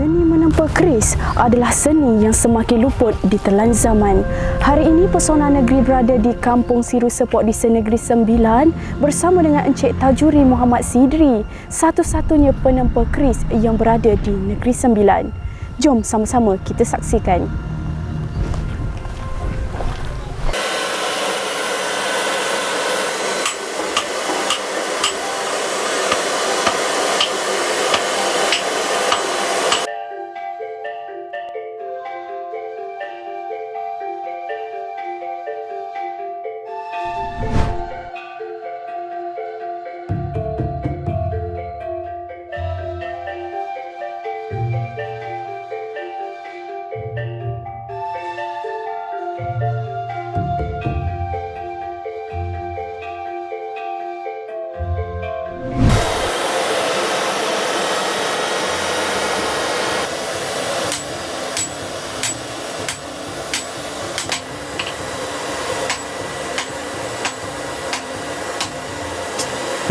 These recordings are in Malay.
Seni menempa keris adalah seni yang semakin luput ditelan zaman. Hari ini Pesona Negeri berada di Kampung Siru Sepok di Negeri Sembilan bersama dengan Encik Tajuri Muhammad Sidri, satu-satunya penempa keris yang berada di Negeri Sembilan. Jom sama-sama kita saksikan.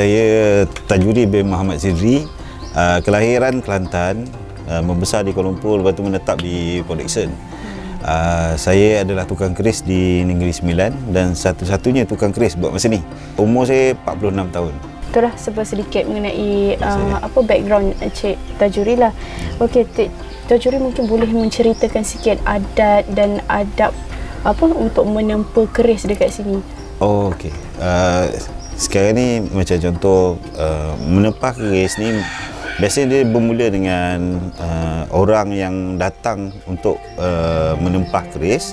Saya Tajuri bin Muhammad Sidri, kelahiran Kelantan, membesar di Kuala Lumpur, lepas tu menetap di Port Dickson. Saya adalah tukang keris di Negeri Sembilan dan satu-satunya tukang keris buat masa ni. Umur saya 46 tahun. Itulah sebab sedikit mengenai background Encik Tajuri lah. Okey, Tajuri mungkin boleh menceritakan sikit adat dan adab untuk menempa keris dekat sini. Oh, okey. Sekarang ni macam contoh menempah keris ni biasanya dia bermula dengan orang yang datang untuk menempah keris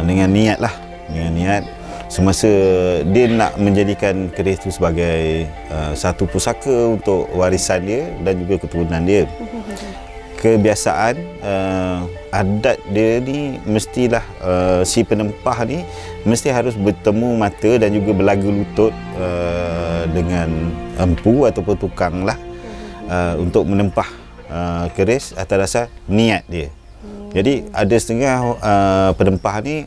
dengan niat lah, dengan niat semasa dia nak menjadikan keris tu sebagai satu pusaka untuk warisan dia dan juga keturunan dia. Kebiasaan adat dia ni mestilah si penempah ni mesti harus bertemu mata dan juga berlaga lutut dengan empu ataupun tukang lah untuk menempah keris atas dasar niat dia. Jadi ada setengah penempah ni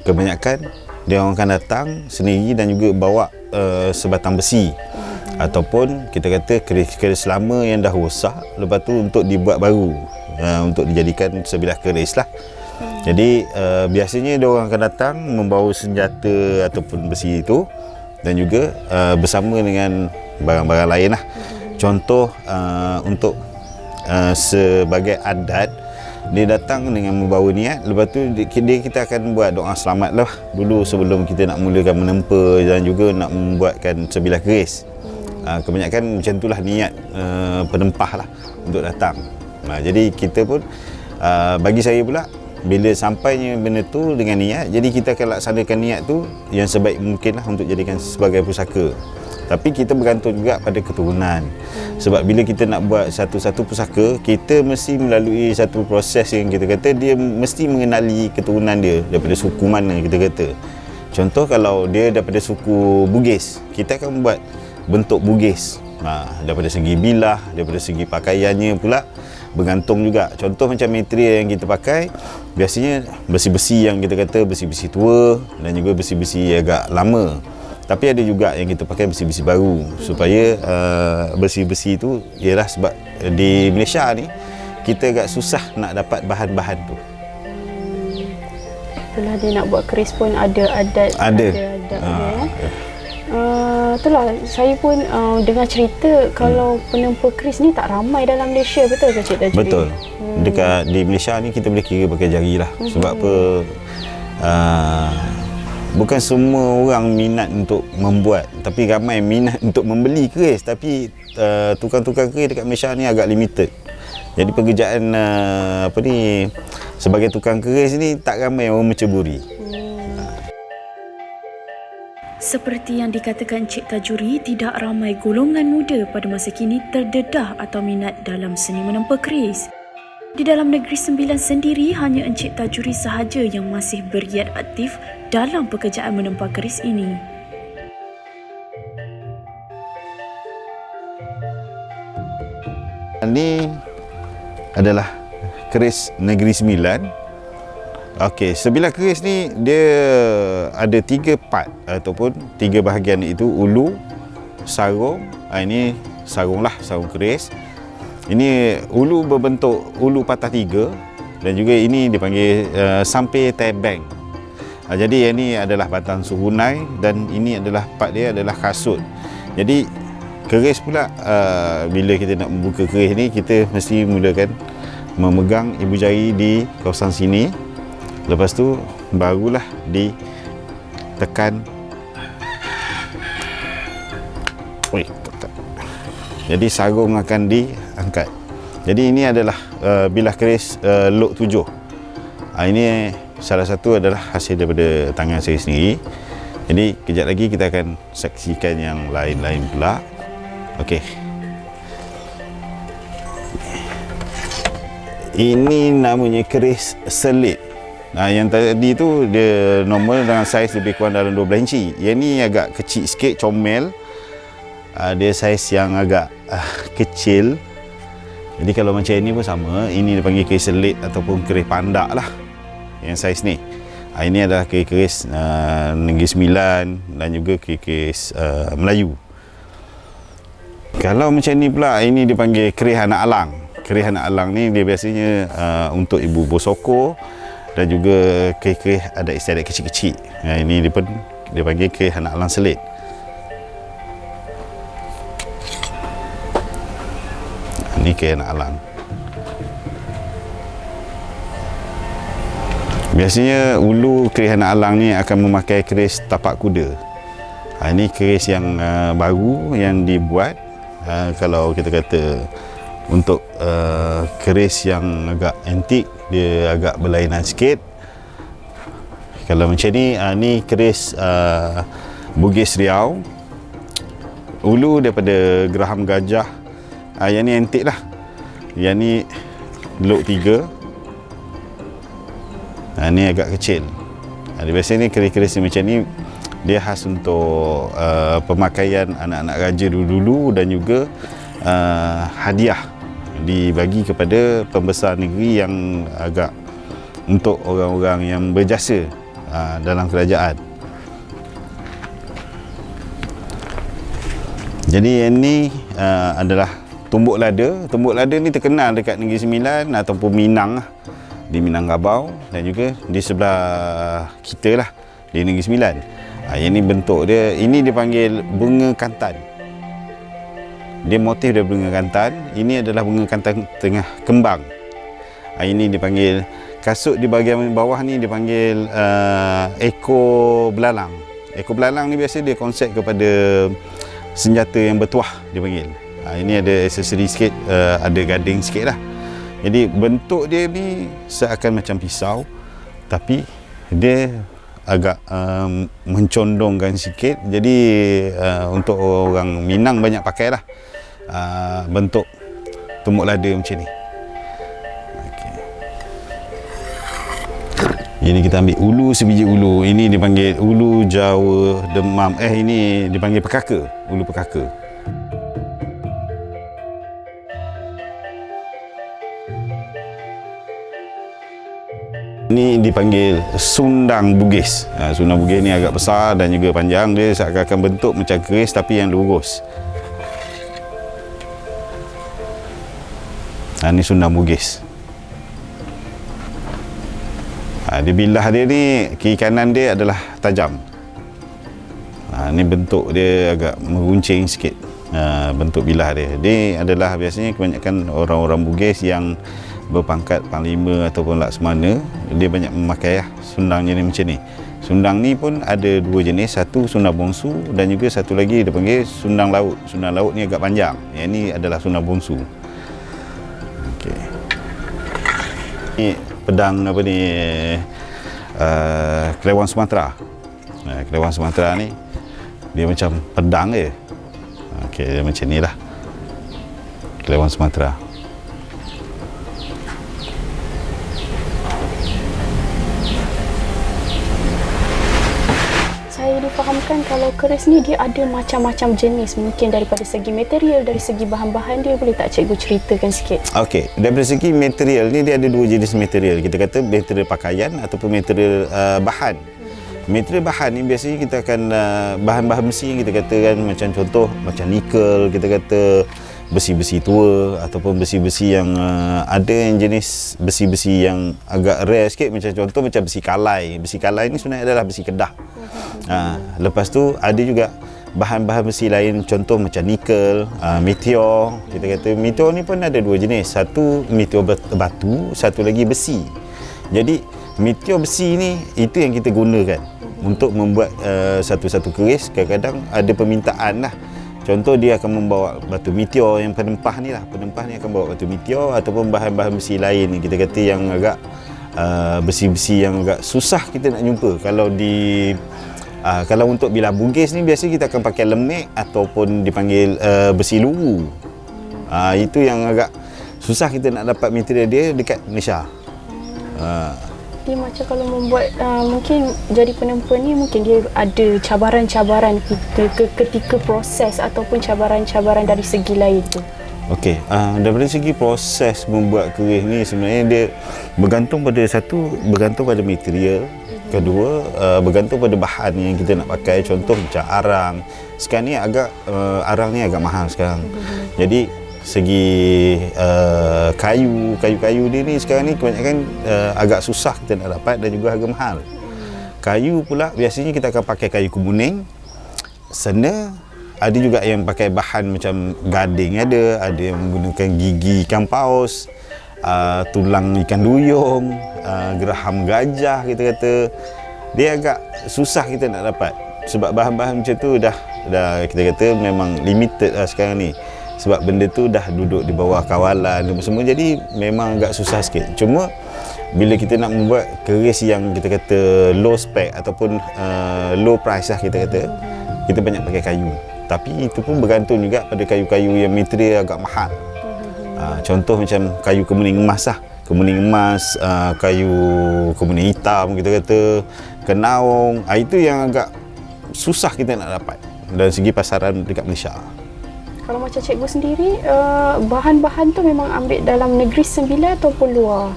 kebanyakan dia orang akan datang sendiri dan juga bawa sebatang besi ataupun kita kata keris lama yang dah rosak, lepas tu untuk dibuat baru untuk dijadikan sebilah keris lah. Jadi biasanya dia orang akan datang membawa senjata ataupun besi itu dan juga bersama dengan barang-barang lain lah. Contoh untuk sebagai adat, dia datang dengan membawa niat, lepas tu kita akan buat doa selamat lah dulu sebelum kita nak mulakan menempa dan juga nak membuatkan sebilah keris. Kebanyakan macam itulah niat penempah lah untuk datang. Jadi kita pun bagi saya pula, bila sampainya benda tu dengan niat, jadi kita akan laksanakan niat tu yang sebaik mungkin lah untuk jadikan sebagai pusaka. Tapi kita bergantung juga pada keturunan. Sebab bila kita nak buat satu-satu pusaka, kita mesti melalui satu proses yang kita kata dia mesti mengenali keturunan dia daripada suku mana kita kata. Contoh kalau dia daripada suku Bugis, kita akan buat bentuk Bugis. Daripada segi bilah, daripada segi pakaiannya pula bergantung juga. Contoh macam material yang kita pakai, biasanya besi-besi yang kita kata besi-besi tua dan juga besi-besi agak lama. Tapi ada juga yang kita pakai besi-besi baru supaya besi-besi itu ialah sebab di Malaysia ni kita agak susah nak dapat bahan-bahan tu. Itulah dia nak buat keris pun ada adat. Ada adat. Itulah saya pun dengar cerita kalau penempa keris ni tak ramai dalam Malaysia, betul ke Cik Tajuri? Betul. Dekat di Malaysia ni kita boleh kira pakai jari lah. Sebab apa? Bukan semua orang minat untuk membuat, tapi ramai minat untuk membeli keris. Tapi tukang-tukang keris dekat Malaysia ni agak limited. Jadi pekerjaan sebagai tukang keris ni tak ramai orang menceburi. Seperti yang dikatakan Encik Tajuri, tidak ramai golongan muda pada masa kini terdedah atau minat dalam seni menempa keris. Di dalam Negeri Sembilan sendiri, hanya Encik Tajuri sahaja yang masih bergiat aktif dalam pekerjaan menempa keris ini. Ini adalah keris Negeri Sembilan. Okey, sebilah keris ni dia ada 3 part ataupun 3 bahagian, iaitu ulu, sarung. Ini sarung lah, sarung keris. Ini ulu berbentuk ulu patah 3 dan juga ini dipanggil sampai tebeng. Jadi yang ini adalah batang suhunai dan ini adalah part dia adalah kasut. Jadi keris pula bila kita nak membuka keris ni, kita mesti mulakan memegang ibu jari di kawasan sini. Lepas tu barulah ditekan. Jadi sarung akan diangkat. Jadi ini adalah bilah keris lok 7. Ini salah satu adalah hasil daripada tangan saya sendiri. Jadi kejap lagi kita akan saksikan yang lain-lain pula. Okey. Ini namanya keris selit. Yang tadi tu dia normal dengan saiz lebih kurang dalam 12 inci. Yang ni agak kecil sikit, comel. Dia saiz yang agak kecil. Jadi kalau macam ini pun sama. Ini dipanggil keris selit ataupun keris pandak lah, yang saiz ni. Ini adalah keris Negeri Sembilan dan juga keris Melayu. Kalau macam ni pula, ini dipanggil keris anak alang. Keris anak alang ni dia biasanya untuk ibu bosoko dan juga keris adat istiadat kecil-kecil. Ini dia panggil keris anak alang selit. Ini keris anak alang. Biasanya ulu keris anak alang ni akan memakai keris tapak kuda. Ini keris yang baru yang dibuat. Kalau kita kata untuk keris yang agak antik, dia agak berlainan sikit. Kalau macam ni, ni keris Bugis Riau. Ulu daripada geraham gajah. Yang ni antik lah. Yang ni lok 3. Ni agak kecil. Biasanya keris-keris macam ni dia khas untuk pemakaian anak-anak raja dulu-dulu dan juga hadiah dibagi kepada pembesar negeri yang agak untuk orang-orang yang berjasa dalam kerajaan. Jadi yang ni adalah tumbuk lada. Tumbuk lada ni terkenal dekat Negeri Sembilan ataupun Minang, di Minangkabau dan juga di sebelah kita lah, di Negeri Sembilan. Yang ni bentuk dia, ini dipanggil bunga kantan. Dia motif dia bunga kantan. Ini adalah bunga kantan tengah kembang. Ini dipanggil kasut di bahagian bawah ni dipanggil ekor belalang. Ekor belalang ni biasa dia konsep kepada senjata yang bertuah dipanggil. Ini ada aksesori sikit, ada gading sikit lah. Jadi bentuk dia ni seakan macam pisau, tapi dia agak mencondongkan sikit. Jadi untuk orang Minang banyak pakai lah bentuk tumbuk lada macam ni. Okay. Ini kita ambil ulu, sebiji ulu. Ini dipanggil ulu Jawa Demam. Ini dipanggil pekaka, ulu pekaka. Ini dipanggil sundang Bugis. Sundang Bugis ni agak besar dan juga panjang. Dia seakan bentuk macam keris tapi yang lurus. Ini sundang Bugis. Dia bilah dia ni, kiri kanan dia adalah tajam. Ini bentuk dia agak meruncing sikit. Bentuk bilah dia. Dia adalah biasanya kebanyakan orang-orang Bugis yang berpangkat panglima ataupun laksamana, dia banyak memakai sundang jenis macam ni. Sundang ni pun ada dua jenis, satu sundang bongsu dan juga satu lagi dia panggil sundang laut. Sundang laut ni agak panjang. Yang ni adalah sundang bongsu. Okey. Ni pedang apa ni, Kelewang Sumatera. Kelewang Sumatera ni dia macam pedang je. Okey, dia macam ni lah Kelewang Sumatera. Saya difahamkan kalau keris ni dia ada macam-macam jenis, mungkin daripada segi material, dari segi bahan-bahan dia, boleh tak cikgu ceritakan sikit? Okey, daripada segi material ni dia ada dua jenis material. Kita kata material pakaian ataupun material bahan. Material bahan ni biasanya kita akan bahan-bahan besi yang kita katakan macam contoh macam nikel, kita kata besi-besi tua ataupun besi-besi yang ada yang jenis besi-besi yang agak rare sikit, macam contoh macam besi kalai. Besi kalai ni sebenarnya adalah besi Kedah. Lepas tu ada juga bahan-bahan besi lain, contoh macam nikel, meteor. Kita kata meteor ni pun ada dua jenis, satu meteor batu, satu lagi besi. Jadi meteor besi ni itu yang kita gunakan untuk membuat satu-satu keris. Kadang-kadang ada permintaan lah. Contoh dia akan membawa batu meteor yang penempah ni lah. Penempah ni akan bawa batu meteor ataupun bahan-bahan besi lain ni. Kita kata yang agak besi-besi yang agak susah kita nak jumpa. Kalau untuk bilah bugis ni biasa kita akan pakai lemik ataupun dipanggil besi luwu. Itu yang agak susah kita nak dapat material dia dekat Malaysia. Dia macam kalau membuat mungkin jadi penempa ni, mungkin dia ada cabaran-cabaran ketika proses ataupun cabaran-cabaran dari segi lain tu. Okey, daripada segi proses membuat keris ni sebenarnya dia bergantung pada bergantung pada material. Kedua, bergantung pada bahan yang kita nak pakai. Contoh macam arang. Sekarang ni arang ni agak mahal sekarang. Jadi segi kayu dia ni sekarang ni kebanyakan agak susah kita nak dapat dan juga harga mahal. Kayu pula biasanya kita akan pakai kayu kemuning, sena. Ada juga yang pakai bahan macam gading, ada yang menggunakan gigi ikan paus, tulang ikan duyung, geraham gajah. Kita kata dia agak susah kita nak dapat sebab bahan-bahan macam tu dah kita kata memang limited lah sekarang ni. Sebab benda tu dah duduk di bawah kawalan dan semua, jadi memang agak susah sikit. Cuma bila kita nak membuat keris yang kita kata low spec ataupun low price lah, kita kata kita banyak pakai kayu. Tapi itu pun bergantung juga pada kayu-kayu yang material agak mahal. Contoh macam kayu kemuning emas lah. Kemuning emas, kayu kemuning hitam kita kata, kenaung. Itu yang agak susah kita nak dapat dari segi pasaran dekat Malaysia. Kalau macam cikgu sendiri, bahan-bahan tu memang ambil dalam Negeri Sembilan ataupun luar?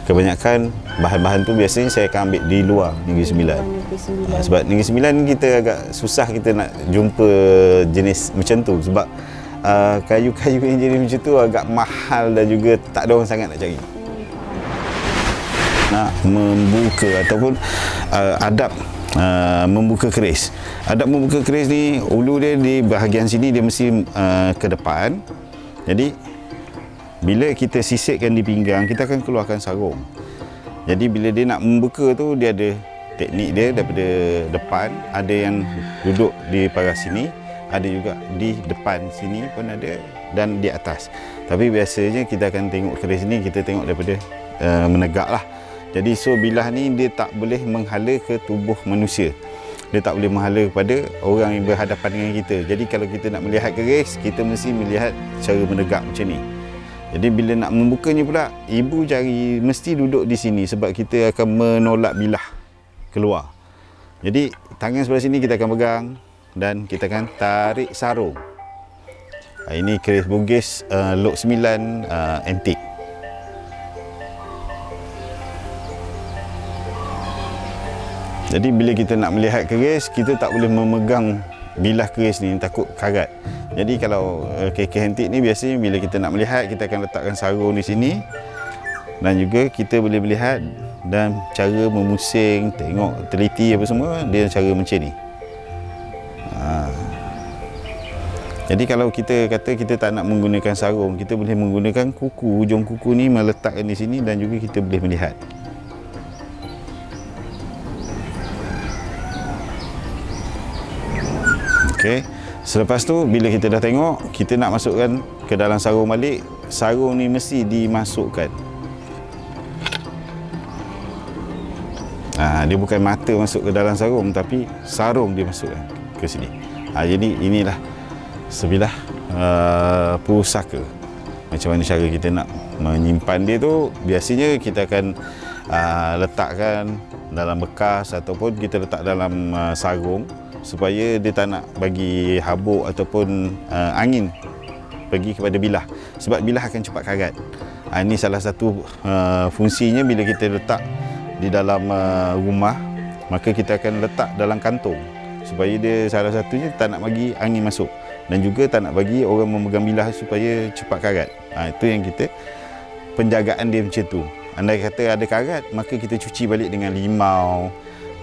Kebanyakan bahan-bahan tu biasanya saya akan ambil di luar Negeri Sembilan. Sebab Negeri Sembilan kita agak susah kita nak jumpa jenis macam tu. Sebab kayu-kayu yang jenis macam tu agak mahal dan juga tak ada orang sangat nak cari. Nak membuka ataupun adab membuka keris. Adab membuka keris ni, ulu dia di bahagian sini dia mesti ke depan. Jadi bila kita sisitkan di pinggang, kita akan keluarkan sarung. Jadi bila dia nak membuka tu, dia ada teknik dia daripada depan. Ada yang duduk di paras sini, ada juga di depan sini pun ada, dan di atas. Tapi biasanya kita akan tengok keris ni, kita tengok daripada menegak lah. Jadi bilah ni dia tak boleh menghala ke tubuh manusia. Dia tak boleh menghala kepada orang yang berhadapan dengan kita. Jadi kalau kita nak melihat keris, kita mesti melihat cara menegak macam ni. Jadi bila nak membukanya pula, ibu jari mesti duduk di sini sebab kita akan menolak bilah keluar. Jadi tangan sebelah sini kita akan pegang dan kita akan tarik sarung. Ini keris bugis Lok 9 antik. Jadi bila kita nak melihat keris, kita tak boleh memegang bilah keris ni, takut karat. Jadi kalau KK antik ni biasanya bila kita nak melihat, kita akan letakkan sarung di sini. Dan juga kita boleh melihat dan cara memusing, tengok teliti apa semua, dia cara macam ni. Jadi kalau kita kata kita tak nak menggunakan sarung, kita boleh menggunakan kuku, hujung kuku ni meletakkan di sini dan juga kita boleh melihat. Okey. Selepas tu bila kita dah tengok, kita nak masukkan ke dalam sarung balik. Sarung ni mesti dimasukkan. Dia bukan mata masuk ke dalam sarung, tapi sarung dimasukkan ke sini. Jadi inilah sebilah pusaka. Macam mana cara kita nak menyimpan dia tu, biasanya kita akan letakkan dalam bekas ataupun kita letak dalam sarung supaya dia tak nak bagi habuk ataupun angin pergi kepada bilah, sebab bilah akan cepat karat. Ini salah satu fungsinya. Bila kita letak di dalam rumah, maka kita akan letak dalam kantung supaya dia salah satunya tak nak bagi angin masuk. dan juga tak nak bagi orang memegang bilah supaya cepat karat. Itu yang kita, penjagaan dia macam tu. Andai kata ada karat, maka kita cuci balik dengan limau,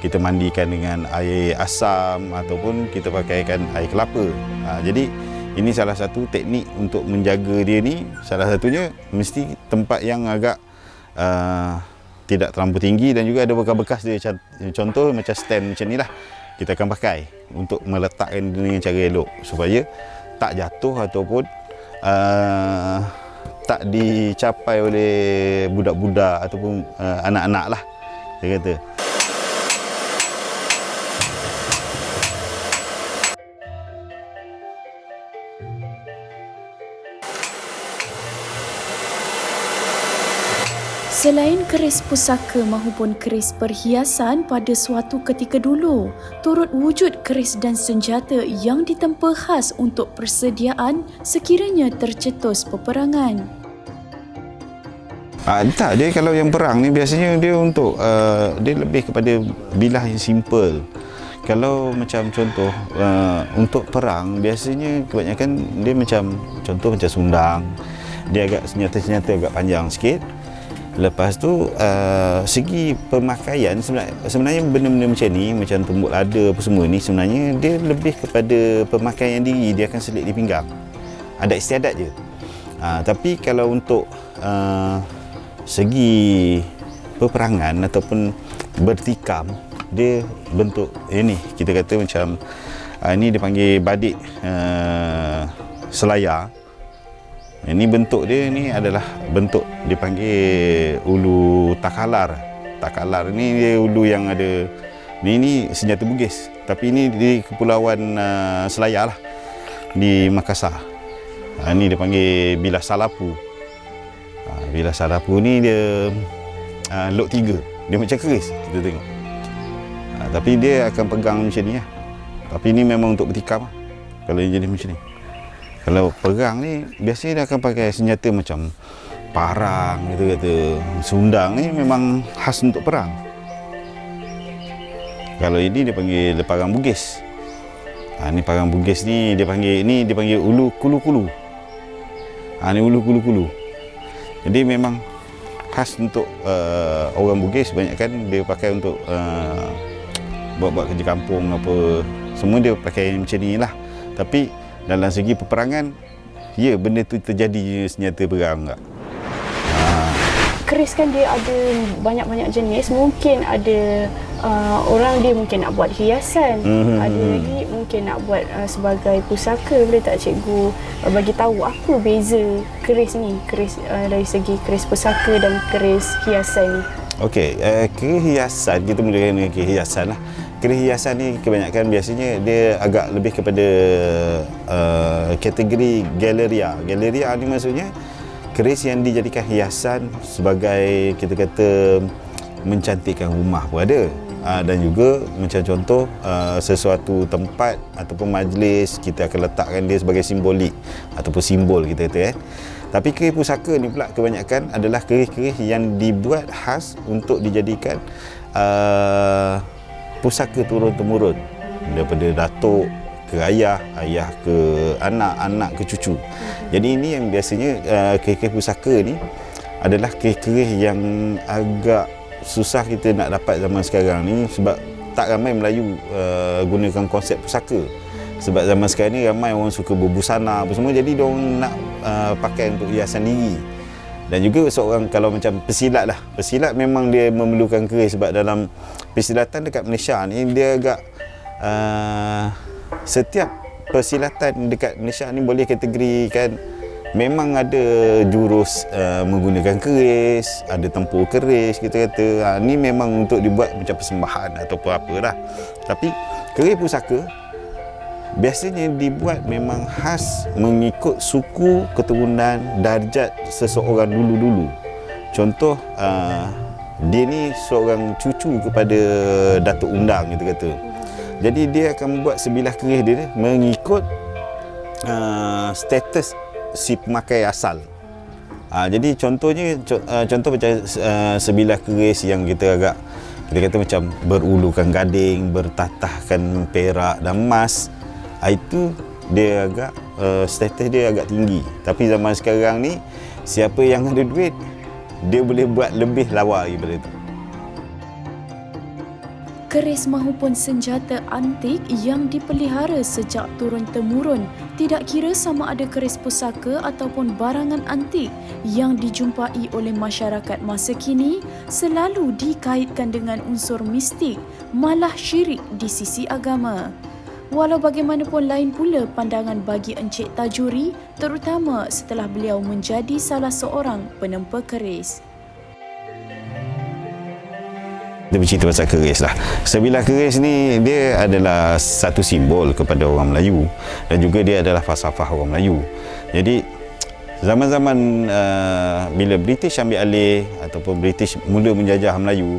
kita mandikan dengan air asam ataupun kita pakaikan air kelapa. Jadi ini salah satu teknik untuk menjaga dia ni. Salah satunya mesti tempat yang agak tidak terlalu tinggi dan juga ada bekas-bekas dia. Contoh macam stand macam ni lah, kita akan pakai untuk meletakkan dengan cara elok supaya tak jatuh ataupun tak dicapai oleh budak-budak ataupun anak-anak lah, saya kata. Selain keris pusaka mahupun keris perhiasan pada suatu ketika dulu, turut wujud keris dan senjata yang ditempa khas untuk persediaan sekiranya tercetus peperangan. Tak, dia kalau yang perang ni biasanya dia untuk dia lebih kepada bilah yang simple. Kalau macam contoh untuk perang biasanya kebanyakan dia macam contoh macam sundang. Dia agak senjata-senjata agak panjang sikit. Lepas tu segi pemakaian sebenarnya benda-benda macam ni, macam tumbuk lada apa semua ni, sebenarnya dia lebih kepada pemakaian diri. Dia akan selit di pinggang, ada istiadat je. Tapi kalau untuk segi peperangan ataupun bertikam, dia bentuk ini kita kata macam ini dipanggil badik selayar. Ini bentuk dia ni adalah bentuk dipanggil ulu takalar. Takalar ni dia ulu yang ada ni senjata Bugis. Tapi ini di Kepulauan Selayar lah, di Makassar. Ini dia panggil bilah salapu. Bilah salapu ni dia lot 3. Dia macam keris kita tengok. Tapi dia akan pegang macam ni lah. Tapi ini memang untuk bertikam lah, kalau dia jadi macam ni. Kalau perang ni biasanya dia akan pakai senjata macam parang, kita kata sundang ni memang khas untuk perang. Kalau ini dia panggil parang Bugis. Ni parang Bugis ni dia panggil ulu kulu-kulu. Ni ulu kulu-kulu. Jadi memang khas untuk orang Bugis, banyak kan dia pakai untuk buat-buat kerja kampung apa. Semua dia pakai macam ni lah. Tapi dalam segi peperangan, ya benda tu terjadi senjata perang tak? Keris kan dia ada banyak-banyak jenis. Mungkin ada orang dia mungkin nak buat hiasan, ada lagi mungkin nak buat sebagai pusaka. Boleh tak cikgu bagi tahu apa beza keris ni, keris dari segi keris pusaka dan keris hiasan ni? Okey, keris hiasan, kita mulakan dengan keris hiasan lah. Keris hiasan ni kebanyakan biasanya dia agak lebih kepada kategori galeria. Galeria ni maksudnya keris yang dijadikan hiasan sebagai kita kata mencantikkan rumah pun ada. Dan juga macam contoh sesuatu tempat ataupun majlis kita akan letakkan dia sebagai simbolik ataupun simbol kita kata. Tapi keris pusaka ni pula kebanyakan adalah keris-keris yang dibuat khas untuk dijadikan pusaka turun-temurun daripada datuk ke ayah, ayah ke anak, anak ke cucu. Jadi ini yang biasanya keris-keris pusaka ni adalah keris-keris yang agak susah kita nak dapat zaman sekarang ni, sebab tak ramai Melayu gunakan konsep pusaka. Sebab zaman sekarang ni ramai orang suka berbusana apa semua, jadi diorang nak pakai untuk hiasan diri. Dan juga seorang kalau macam pesilat lah, pesilat memang dia memerlukan keris, sebab dalam persilatan dekat Malaysia ni dia agak setiap persilatan dekat Malaysia ni boleh kategorikan memang ada jurus menggunakan keris, ada tempur keris kita kata. Ni memang untuk dibuat macam persembahan ataupun apalah. Tapi keris pusaka biasanya dibuat memang khas mengikut suku, keturunan, darjat seseorang dulu-dulu. Contoh, dia ni seorang cucu kepada Datuk Undang kita kata. Jadi dia akan membuat sebilah keris dia mengikut status si pemakai asal. Jadi contohnya, contoh macam sebilah keris yang kita kata macam berulukan gading, bertatahkan perak dan emas. Itu dia agak status dia agak tinggi. Tapi zaman sekarang ni, siapa yang ada duit, dia boleh buat lebih lawa daripada itu. Keris maupun senjata antik yang dipelihara sejak turun-temurun, tidak kira sama ada keris pusaka ataupun barangan antik yang dijumpai oleh masyarakat masa kini, selalu dikaitkan dengan unsur mistik, malah syirik di sisi agama. Walau bagaimanapun lain pula pandangan bagi Encik Tajuri, terutama setelah beliau menjadi salah seorang penempa keris. Kita bercerita pasal keris lah. Sebilah keris ni dia adalah satu simbol kepada orang Melayu dan juga dia adalah falsafah orang Melayu. Jadi zaman-zaman bila British ambil alih ataupun British mula menjajah Melayu,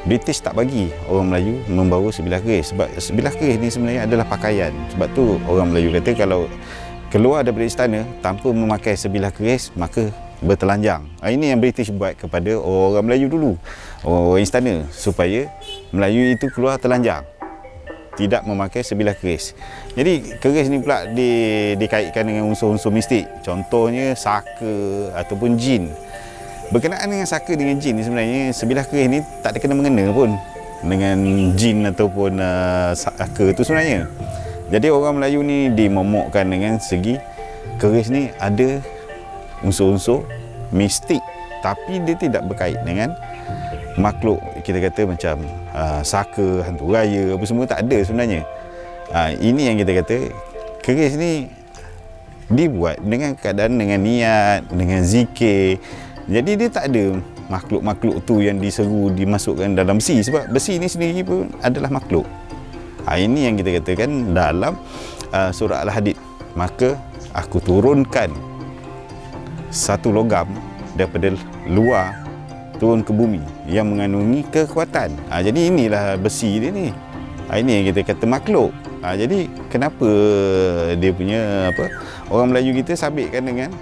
British tak bagi orang Melayu membawa sebilah keris sebab sebilah keris ni sebenarnya adalah pakaian. Sebab tu orang Melayu kata kalau keluar daripada istana tanpa memakai sebilah keris maka bertelanjang. Ini yang British buat kepada orang Melayu dulu, orang istana, supaya Melayu itu keluar telanjang, tidak memakai sebilah keris. Jadi keris ni pula dikaitkan dengan unsur-unsur mistik. Contohnya saka ataupun jin. Berkenaan dengan saka dengan jin ni sebenarnya sebilah keris ni tak ada kena-mengena pun dengan jin ataupun saka tu sebenarnya. Jadi orang Melayu ni dimomokkan dengan segi keris ni ada unsur-unsur mistik, tapi dia tidak berkait dengan makhluk kita kata macam saka, hantu raya apa semua, tak ada sebenarnya. Ini yang kita kata keris ni dibuat dengan keadaan, dengan niat, dengan zikir. Jadi dia tak ada makhluk-makhluk tu yang diseru dimasukkan dalam besi, sebab besi ni sendiri pun adalah makhluk. Ini yang kita katakan dalam surah Al-Hadid, maka aku turunkan satu logam daripada luar turun ke bumi yang mengandungi kekuatan. Jadi inilah besi dia ni. Ini yang kita kata makhluk. Jadi kenapa dia punya orang Melayu kita sabitkan dengan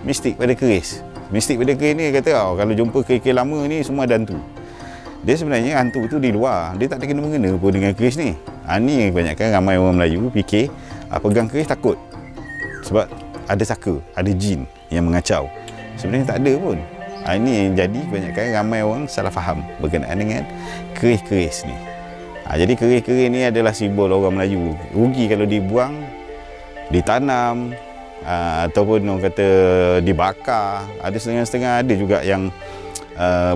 mistik pada keris. Mistik pada keris ni kata kalau jumpa keris lama ni semua ada hantu. Dia sebenarnya hantu tu di luar. Dia tak ada kena-mengena pun dengan keris ni. Ni kebanyakan ramai orang Melayu fikir pegang keris takut. Sebab ada saka, ada jin yang mengacau. Sebenarnya tak ada pun. Ini yang jadi kebanyakan ramai orang salah faham berkenaan dengan keris-keris ni. Jadi keris-keris ni adalah simbol orang Melayu. Rugi kalau dibuang, ditanam, ataupun orang kata dibakar. Ada setengah-setengah ada juga yang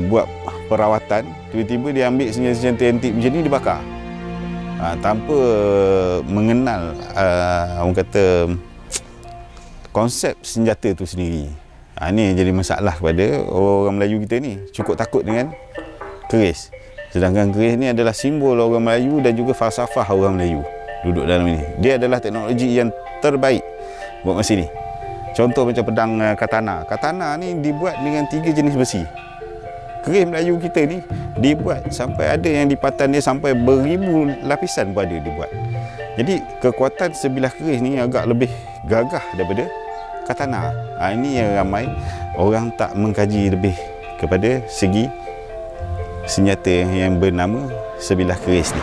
buat perawatan, tiba-tiba dia ambil senjata-senjata antik macam ni dibakar. Tanpa mengenal orang kata konsep senjata tu sendiri. Ini jadi masalah kepada orang Melayu kita ni. Cukup takut dengan keris. Sedangkan keris ni adalah simbol orang Melayu dan juga falsafah orang Melayu duduk dalam ini. Dia adalah teknologi yang terbaik buat masa ni. Contoh macam pedang katana. Katana ni dibuat dengan 3 jenis besi. Keris Melayu kita ni dibuat sampai ada yang lipatan dia sampai beribu lapisan pun ada dibuat. Jadi kekuatan sebilah keris ni agak lebih gagah daripada katana. Ini yang ramai orang tak mengkaji lebih kepada segi senjata yang bernama sebilah keris ni.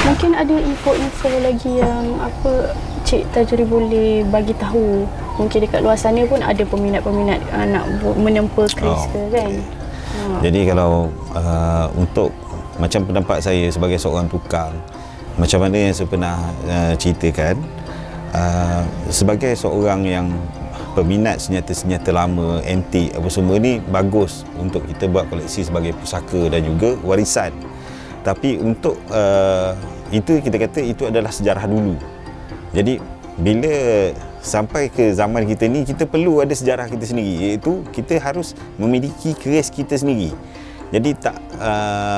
Mungkin ada info-info lagi yang Cik Tajuri boleh bagi tahu. Mungkin dekat luar sana pun ada peminat-peminat nak menempa keris ke kan? Jadi kalau untuk macam pendapat saya sebagai seorang tukang, macam mana yang saya pernah ceritakan, sebagai seorang yang peminat senjata-senjata lama, antik apa semua ni, bagus untuk kita buat koleksi sebagai pusaka dan juga warisan. Tapi untuk itu kita kata itu adalah sejarah dulu. Jadi bila sampai ke zaman kita ni, kita perlu ada sejarah kita sendiri, iaitu kita harus memiliki keris kita sendiri. Jadi tak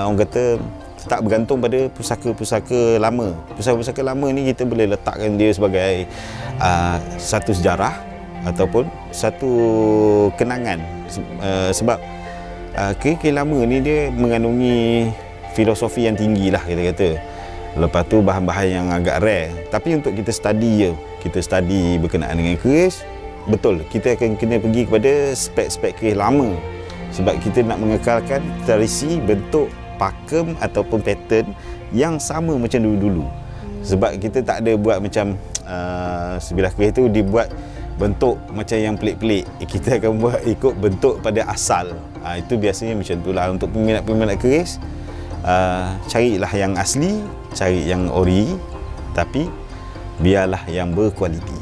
orang kata tak bergantung pada pusaka-pusaka lama. Pusaka-pusaka lama ni kita boleh letakkan dia sebagai satu sejarah ataupun satu kenangan. Sebab keris lama ni dia mengandungi filosofi yang tinggi lah kita kata. Lepas tu bahan-bahan yang agak rare. Tapi untuk kita study kita study berkenaan dengan keris, betul kita akan kena pergi kepada spek-spek keris lama. Sebab kita nak mengekalkan tradisi, bentuk, pakem ataupun pattern yang sama macam dulu-dulu. Sebab kita tak ada buat macam sebilah keris tu dibuat bentuk macam yang pelik-pelik. Kita akan buat ikut bentuk pada asal. Itu biasanya macam itulah. Untuk peminat-peminat keris, carilah yang asli, cari yang ori, tapi biarlah yang berkualiti.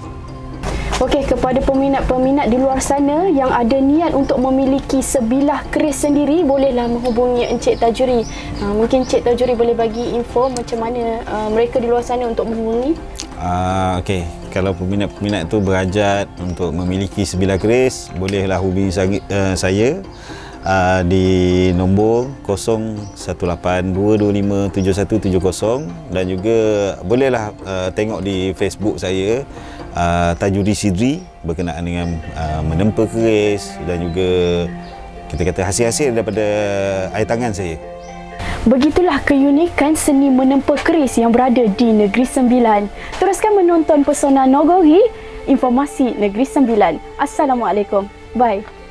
Okey, kepada peminat-peminat di luar sana yang ada niat untuk memiliki sebilah keris sendiri, bolehlah menghubungi Encik Tajuri. Mungkin Encik Tajuri boleh bagi info macam mana mereka di luar sana untuk menghubungi. Okey, kalau peminat-peminat tu berhajat untuk memiliki sebilah keris, bolehlah hubungi saya di nombor 0182257170, dan juga bolehlah tengok di Facebook saya Tajuri Sidri berkenaan dengan menempa keris dan juga kita kata hasil-hasil daripada air tangan saya. Begitulah keunikan seni menempa keris yang berada di Negeri Sembilan. Teruskan menonton Pesona Nagori, informasi Negeri Sembilan. Assalamualaikum. Bye.